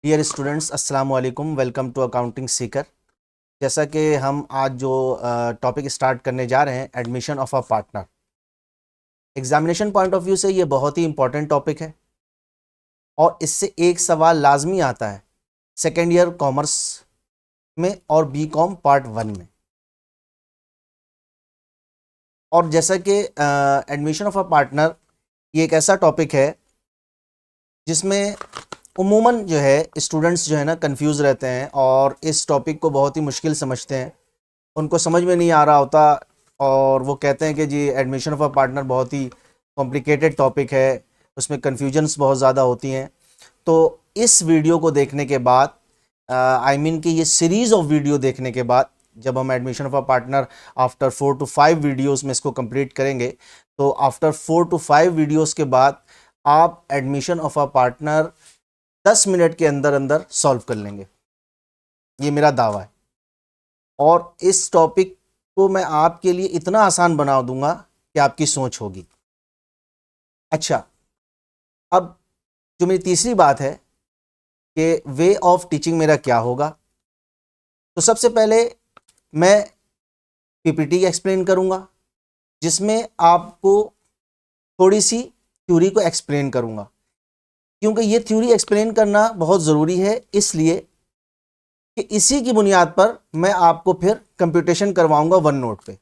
Dear students, अस्सलाम वालेकुम। Welcome to accounting seeker. जैसा कि हम आज जो टॉपिक स्टार्ट करने जा रहे हैं, admission of a partner, examination point of view से ये बहुत ही इंपॉर्टेंट टॉपिक है और इससे एक सवाल लाजमी आता है सेकेंड ईयर कॉमर्स में और बीकॉम पार्ट 1 में। और जैसा कि एडमिशन ऑफ अ पार्टनर ये एक ऐसा टॉपिक है जिसमें उमूमन जो है स्टूडेंट्स जो है ना कंफ्यूज रहते हैं और इस टॉपिक को बहुत ही मुश्किल समझते हैं। उनको समझ में नहीं आ रहा होता और वो कहते हैं कि जी एडमिशन ऑफ अ पार्टनर बहुत ही कॉम्प्लिकेटेड टॉपिक है, उसमें कन्फ्यूजन्स बहुत ज़्यादा होती हैं। तो इस वीडियो को देखने के बाद कि ये सीरीज़ ऑफ वीडियो देखने के बाद जब हम admission of a partner after 4 to 5 videos में इसको कंप्लीट करेंगे, तो आफ्टर 4 to 5 वीडियोस के बाद आप admission of a partner 10 minute के अंदर अंदर सॉल्व कर लेंगे। ये मेरा दावा है और इस टॉपिक को मैं आपके लिए इतना आसान बना दूंगा कि आपकी सोच होगी। अच्छा, अब जो मेरी तीसरी बात है कि वे ऑफ टीचिंग मेरा क्या होगा, तो सबसे पहले मैं पीपीटी एक्सप्लेन करूंगा जिसमें आपको थोड़ी सी थ्योरी को एक्सप्लेन करूंगा, क्योंकि ये थ्योरी एक्सप्लेन करना बहुत ज़रूरी है, इसलिए कि इसी की बुनियाद पर मैं आपको फिर कंप्यूटेशन करवाऊंगा वन नोट पे।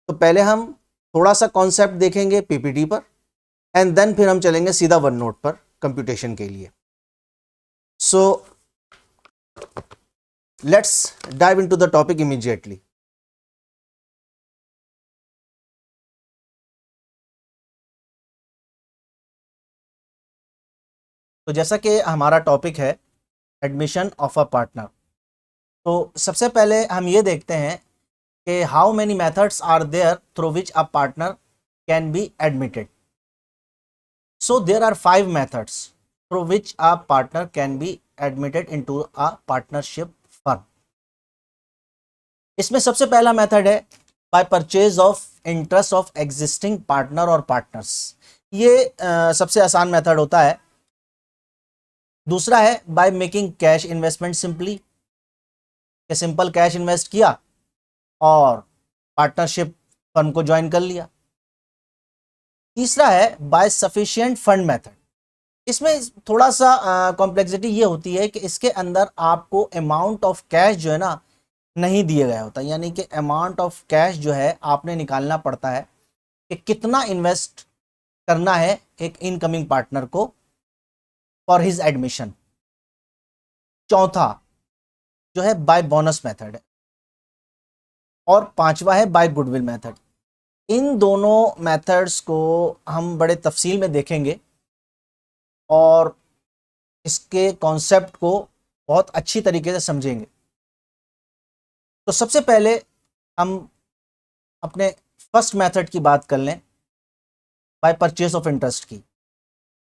तो पहले हम थोड़ा सा कॉन्सेप्ट देखेंगे पीपीटी पर एंड देन फिर हम चलेंगे सीधा वन नोट पर कंप्यूटेशन के लिए। So let's dive into the topic immediately. तो जैसा कि हमारा टॉपिक है एडमिशन ऑफ अ पार्टनर, तो सबसे पहले हम ये देखते हैं कि how many methods are there through which a partner can be admitted. So there are 5 methods through which a partner can be admitted into a partnership firm. इसमें सबसे पहला मेथड है by purchase of interest of existing partner और partners. ये सबसे आसान method होता है। दूसरा है by making cash investment simply, simple cash invest किया और पार्टनरशिप फर्म को ज्वाइन कर लिया। तीसरा है बाय सफिशिएंट फंड मेथड। इसमें थोड़ा सा कॉम्प्लेक्सिटी ये होती है कि इसके अंदर आपको अमाउंट ऑफ कैश जो है ना नहीं दिया गया होता, यानी कि अमाउंट ऑफ कैश जो है आपने निकालना पड़ता है कि कितना इन्वेस्ट करना है एक इनकमिंग पार्टनर को फॉर हिज एडमिशन। चौथा जो है बाय बोनस मेथड है और पांचवा है बाय गुडविल मेथड। इन दोनों मेथड्स को हम बड़े तफसील में देखेंगे और इसके कॉन्सेप्ट को बहुत अच्छी तरीके से समझेंगे। तो सबसे पहले हम अपने फर्स्ट मेथड की बात कर लें, बाय परचेज ऑफ इंटरेस्ट की।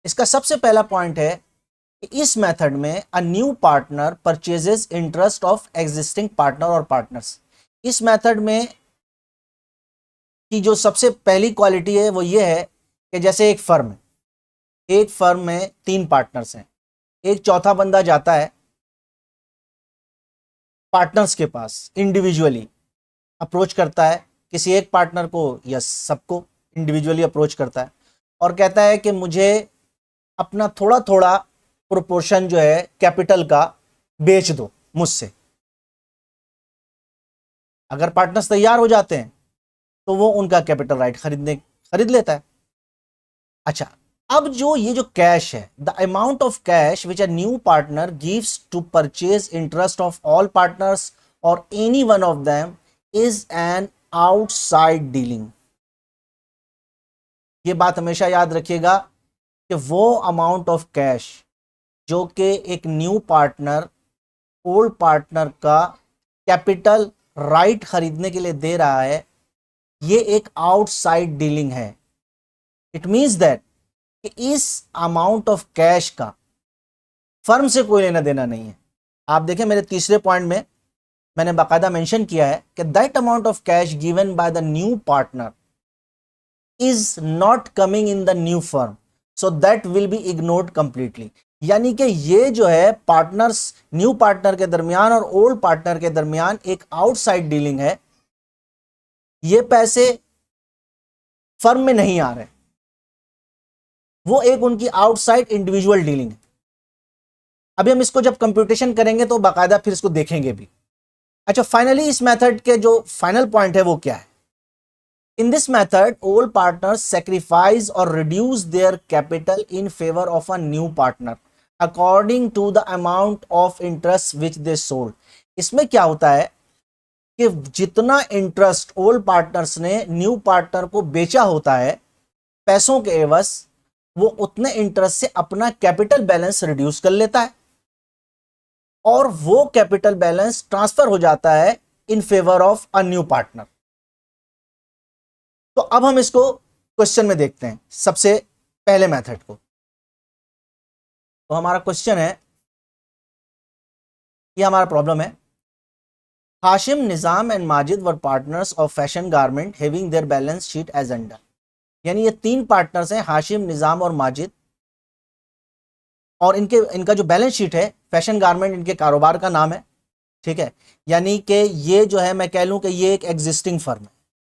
इसका सबसे पहला पॉइंट है कि इस मेथड में अ new partner purchases interest of existing partner और पार्टनर्स। इस मेथड में की जो सबसे पहली क्वालिटी है वो ये है कि जैसे एक फर्म में 3 पार्टनर्स हैं, एक चौथा बंदा जाता है पार्टनर्स के पास, इंडिविजुअली अप्रोच करता है किसी एक पार्टनर को या सबको इंडिविजुअली अप्रोच करता है और कहता है कि मुझे अपना थोड़ा थोड़ा प्रोपोर्शन जो है कैपिटल का बेच दो मुझसे। अगर पार्टनर्स तैयार हो जाते हैं तो वो उनका कैपिटल राइट खरीद लेता है। अच्छा, अब ये जो कैश है, the amount of cash which a new partner gives to purchase interest of all partners और any one of them is an outside dealing. ये बात हमेशा याद रखिएगा कि वो अमाउंट ऑफ कैश जो कि एक न्यू पार्टनर ओल्ड पार्टनर का कैपिटल राइट खरीदने के लिए दे रहा है, ये एक आउटसाइड डीलिंग है। इट मीन्स दैट कि इस अमाउंट ऑफ कैश का फर्म से कोई लेना देना नहीं है। आप देखें मेरे तीसरे पॉइंट में मैंने बाकायदा मेंशन किया है कि that amount of cash given by the new partner is not coming in the new firm, so that will be ignored completely. यानी कि ये जो है पार्टनर्स, न्यू पार्टनर के दरमियान और ओल्ड पार्टनर के दरमियान एक आउटसाइड डीलिंग है। ये पैसे फर्म में नहीं आ रहे, वो एक उनकी आउटसाइड इंडिविजुअल डीलिंग है। अभी हम इसको जब कंप्यूटेशन करेंगे तो बाकायदा फिर इसको देखेंगे भी। अच्छा, फाइनली इस मेथड के जो फाइनल पॉइंट है वो क्या है? In this method all partners sacrifice और reduce their capital in favour of a new partner according to the amount of interest which they sold. इसमें क्या होता है कि जितना इंटरेस्ट ओल्ड पार्टनर्स ने न्यू पार्टनर को बेचा होता है पैसों के एवज, वो उतने इंटरेस्ट से अपना कैपिटल बैलेंस रिड्यूस कर लेता है और वो कैपिटल बैलेंस ट्रांसफर हो जाता है इन favour of a new partner. तो अब हम इसको क्वेश्चन में देखते हैं, सबसे पहले मेथड को। तो हमारा क्वेश्चन है, ये हमारा प्रॉब्लम है, Hashim, Nizam and Majid were partners of fashion garment having their balance sheet as under. यानी ये तीन पार्टनर्स हैं, हाशिम, निजाम और माजिद, और इनका जो बैलेंस शीट है, फैशन गारमेंट इनके कारोबार का नाम है, ठीक है। यानी कि ये जो है मैं कह लूं कि ये एक एग्जिस्टिंग फर्म है।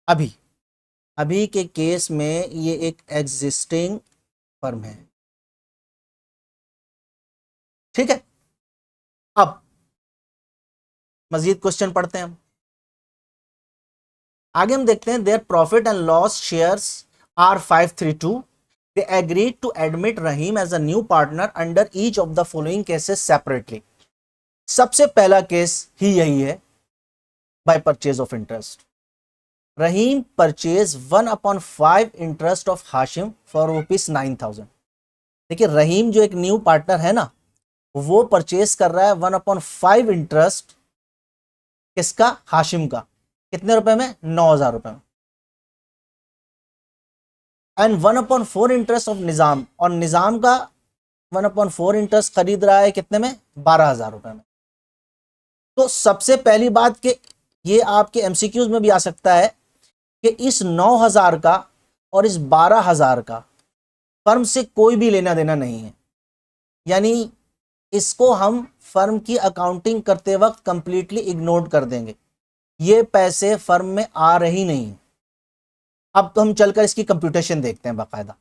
अभी अभी के केस में ये एक एग्जिस्टिंग फर्म है, ठीक है। अब मजीद क्वेश्चन पढ़ते हैं हम। आगे हम देखते हैं, their profit and loss shares are 532। They agreed to admit Rahim as a new partner under each of the following cases separately. सबसे पहला केस ही यही है, by purchase of interest. Rahim purchase 1/5 interest of Hashim for ₹9,000। देखिए, रहीम जो एक न्यू पार्टनर है ना, वो परचेज कर रहा है 1/5 इंटरेस्ट, किसका? हाशिम का। कितने रुपए में? 9,000 रुपए में। एंड 1/4 इंटरेस्ट ऑफ निजाम, और निजाम का 1/4 इंटरेस्ट खरीद रहा है कितने में? 12,000 रुपए में। तो सबसे पहली बात कि ये आपके एमसीक्यूज में भी आ सकता है कि इस 9,000 का और इस 12,000 का फर्म से कोई भी लेना देना नहीं है। यानी इसको हम फर्म की अकाउंटिंग करते वक्त कंप्लीटली इग्नोर कर देंगे, ये पैसे फर्म में आ रही नहीं है। अब तो हम चलकर इसकी कंप्यूटेशन देखते हैं बाकायदा।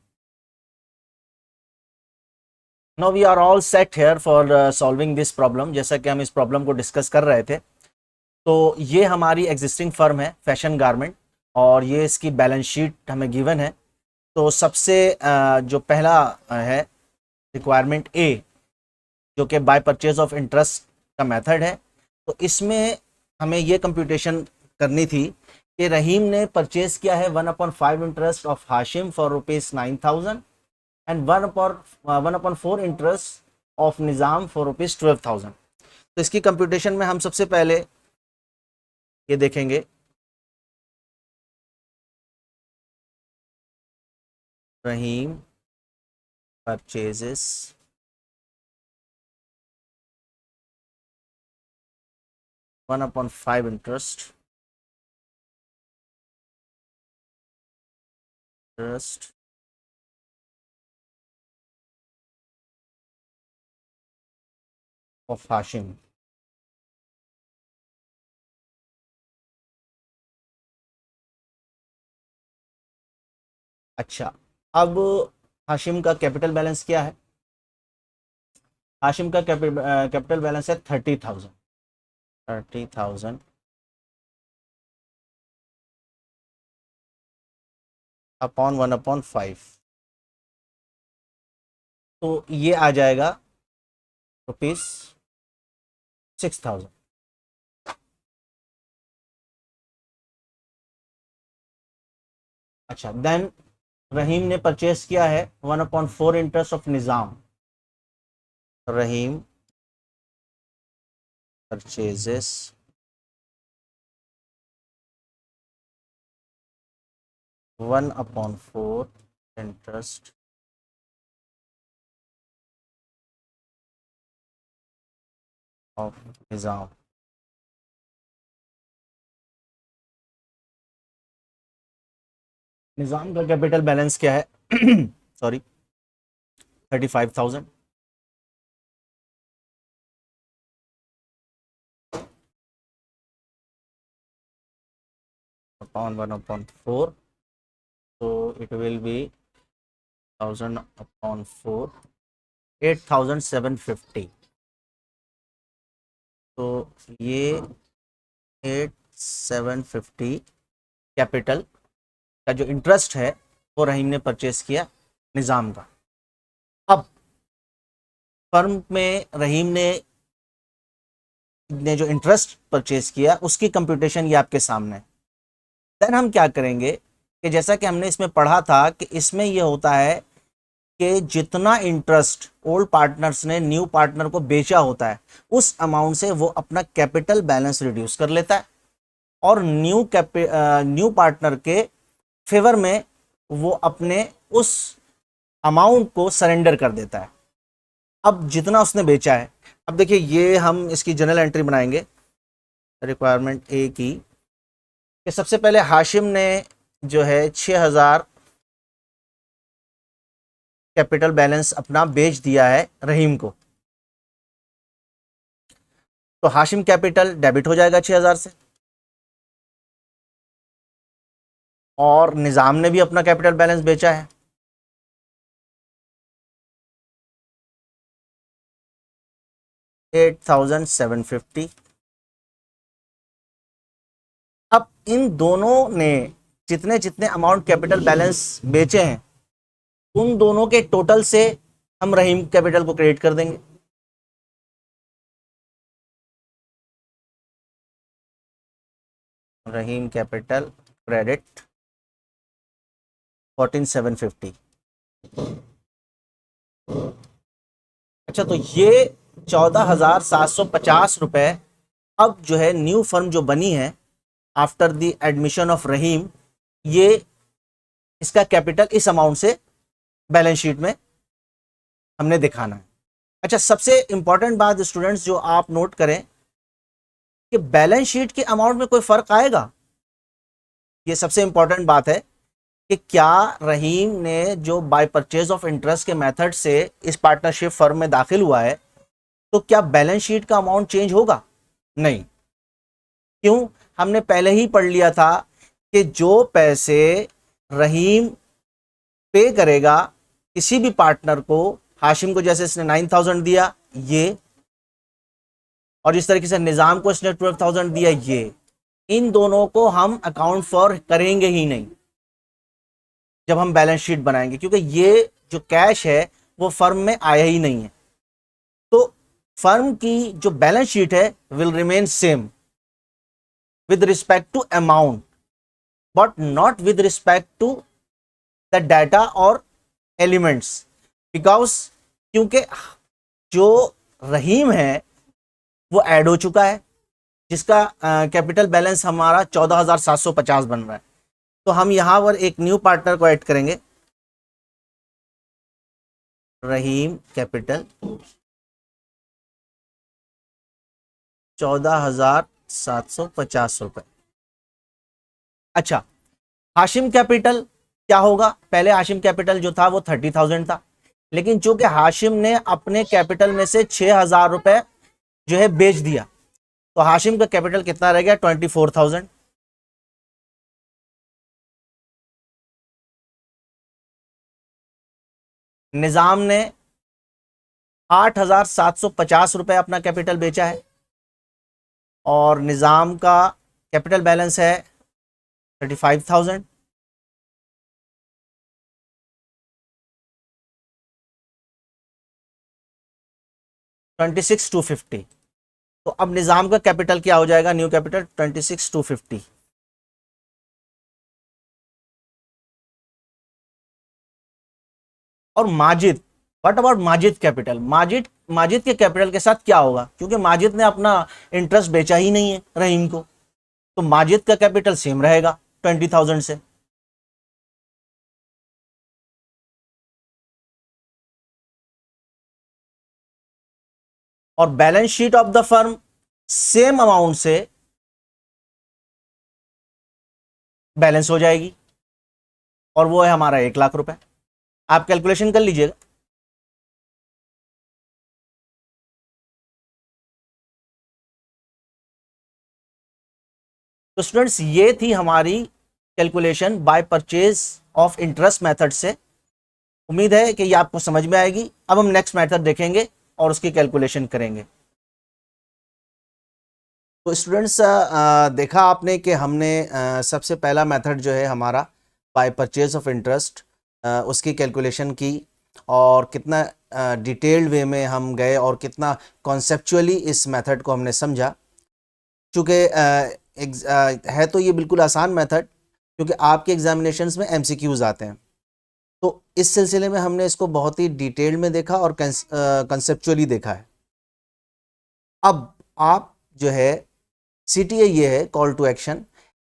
Now we are all set here for solving this problem. जैसा कि हम इस प्रॉब्लम को डिस्कस कर रहे थे, तो ये हमारी एग्जिस्टिंग फर्म है फैशन गारमेंट, और ये इसकी बैलेंस शीट हमें गिवन है। तो सबसे जो पहला है रिक्वायरमेंट ए, जो कि बाय परचेज ऑफ इंटरेस्ट का मेथड है, तो इसमें हमें ये कंप्यूटेशन करनी थी कि रहीम ने परचेज किया है 1/5 interest of Hashim for ₹9,000 and 1/4 interest of Nizam for ₹12,000। तो इसकी कंप्यूटेशन में हम सबसे पहले ये देखेंगे, रहीम परचेजेस 1/5 इंटरेस्ट ऑफ हाशिम। अच्छा, अब हाशिम का कैपिटल बैलेंस क्या है? हाशिम का कैपिटल बैलेंस है 30,000। 30,000 अपॉन 1/5, तो ये आ जाएगा ₹6,000। अच्छा, देन रहीम ने परचेस किया है 1/4 interest of Nizam. Rahim purchases 1/4 interest of Nizam. Nizam का कैपिटल बैलेंस क्या है? Sorry, 35,000। upon 1 upon 4, so it will be 1000 upon 4, 8750. तो ये 8750 कैपिटल का जो इंटरेस्ट है वो रहीम ने परचेस किया निज़ाम का। अब फर्म में रहीम ने जो इंटरेस्ट परचेस किया उसकी कंप्यूटेशन ये आपके सामने है। देन हम क्या करेंगे कि जैसा कि हमने इसमें पढ़ा था कि इसमें ये होता है कि जितना इंटरेस्ट ओल्ड पार्टनर्स ने न्यू पार्टनर को बेचा होता है उस अमाउंट से वो अपना कैपिटल बैलेंस रिड्यूस कर लेता है और न्यू पार्टनर के फेवर में वो अपने उस अमाउंट को सरेंडर कर देता है। अब जितना उसने बेचा है, अब देखिए ये हम इसकी जनरल एंट्री बनाएंगे रिक्वायरमेंट ए की कि सबसे पहले हाशिम ने जो है 6000 कैपिटल बैलेंस अपना बेच दिया है रहीम को, तो हाशिम कैपिटल डेबिट हो जाएगा 6000 से, और निज़ाम ने भी अपना कैपिटल बैलेंस बेचा है, $8750। अब इन दोनों ने जितने जितने अमाउंट कैपिटल बैलेंस बेचे हैं उन दोनों के टोटल से हम रहीम कैपिटल को क्रेडिट कर देंगे। रहीम कैपिटल क्रेडिट 14750। अच्छा, तो ये 14750 रुपए अब जो है न्यू फर्म जो बनी है आफ्टर द एडमिशन ऑफ रहीम, ये इसका कैपिटल इस अमाउंट से बैलेंस शीट में हमने दिखाना है। अच्छा, सबसे इंपॉर्टेंट बात स्टूडेंट्स जो आप नोट करें कि बैलेंस शीट के अमाउंट में कोई फर्क आएगा, ये सबसे इंपॉर्टेंट बात है कि क्या रहीम ने जो बाय परचेज ऑफ इंटरेस्ट के मेथड से इस पार्टनरशिप फर्म में दाखिल हुआ है तो क्या बैलेंस शीट का अमाउंट चेंज होगा? नहीं। क्यों? हमने पहले ही पढ़ लिया था कि जो पैसे रहीम पे करेगा किसी भी पार्टनर को, हाशिम को जैसे इसने 9000 दिया ये, और इस तरीके से निजाम को इसने 12000 दिया ये, इन दोनों को हम अकाउंट फॉर करेंगे ही नहीं जब हम बैलेंस शीट बनाएंगे, क्योंकि ये जो कैश है वो फर्म में आया ही नहीं है। तो फर्म की जो बैलेंस शीट है will remain same with respect to amount but not with respect to the data और एलिमेंट्स, बिकॉज क्योंकि जो रहीम है वो ऐड हो चुका है जिसका कैपिटल बैलेंस हमारा 14750 बन रहा है, तो हम यहां पर एक न्यू पार्टनर को ऐड करेंगे, रहीम कैपिटल 14750 रुपए। अच्छा, हाशिम कैपिटल क्या होगा? पहले हाशिम कैपिटल जो था वो 30,000 था, लेकिन चूंकि हाशिम ने अपने कैपिटल में से 6000 रुपए जो है बेच दिया तो हाशिम का कैपिटल कितना रह गया? 24,000। निजाम ने 8750 रुपए अपना कैपिटल बेचा है और निजाम का कैपिटल बैलेंस है 35,000। $26,250। तो अब निजाम का कैपिटल क्या हो जाएगा? New capital 26,250। और Majid, what about Majid capital? Majid के कैपिटल के साथ क्या होगा? क्योंकि माजिद ने अपना इंटरेस्ट बेचा ही नहीं है रहीम को, तो माजिद का कैपिटल सेम रहेगा 20,000 से। और balance sheet of the firm same amount से बैलेंस हो जाएगी और वो है हमारा 1,00,000 रुपए। आप कैलकुलेशन कर लीजिएगा। तो स्टूडेंट्स ये थी हमारी calculation bye purchase of interest method से। उम्मीद है कि ये आपको समझ में आएगी। अब हम नेक्स्ट मेथड देखेंगे और उसकी कैलकुलेशन करेंगे। तो स्टूडेंट्स, देखा आपने कि हमने सबसे पहला मेथड जो है हमारा बाय परचेज ऑफ इंटरेस्ट, उसकी कैलकुलेशन की और कितना डिटेल्ड वे में हम गए और कितना कॉन्सेप्चुअली इस मेथड को हमने समझा। चूँकि है तो ये बिल्कुल आसान मेथड, क्योंकि आपके एग्जामिनेशंस में एमसीक्यूज आते हैं। तो इस सिलसिले में हमने इसको बहुत ही डिटेल्ड में देखा और कंसेप्चुअली देखा है। अब आप जो है सीटीए ये है कॉल टू एक्शन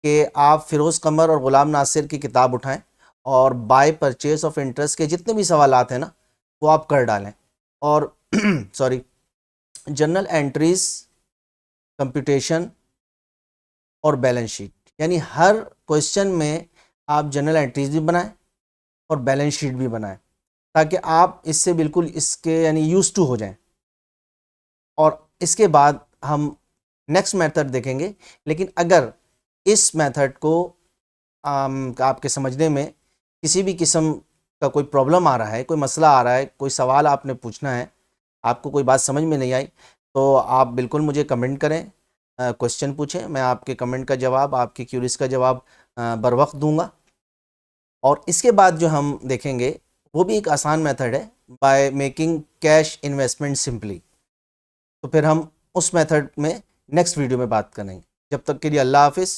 कि आप फिरोज़ कमर और ग़ुलाम नासिर की किताब उठाएं और बाय परचेज ऑफ इंटरेस्ट के जितने भी सवालात हैं ना वो आप कर डालें। और सॉरी, जर्नल एंट्रीज, कंप्यूटेशन और बैलेंस शीट, यानी हर क्वेश्चन में आप जर्नल एंट्रीज भी बनाएं और बैलेंस शीट भी बनाएं, ताकि आप इससे बिल्कुल इसके यानी यूज टू हो जाएं। और इसके बाद हम नेक्स्ट मेथड देखेंगे। लेकिन अगर इस मेथड को आपके समझने में किसी भी किस्म का कोई प्रॉब्लम आ रहा है, कोई मसला आ रहा है, कोई सवाल आपने पूछना है, आपको कोई बात समझ में नहीं आई, तो आप बिल्कुल मुझे कमेंट करें, क्वेश्चन पूछें। मैं आपके कमेंट का जवाब, आपकी क्यूरीज का जवाब बर वक्त दूंगा। और इसके बाद जो हम देखेंगे वो भी एक आसान मेथड है, by making cash investment simply. तो फिर हम उस मेथड में नेक्स्ट वीडियो में बात करेंगे। जब तक के लिए अल्लाह हाफिज़।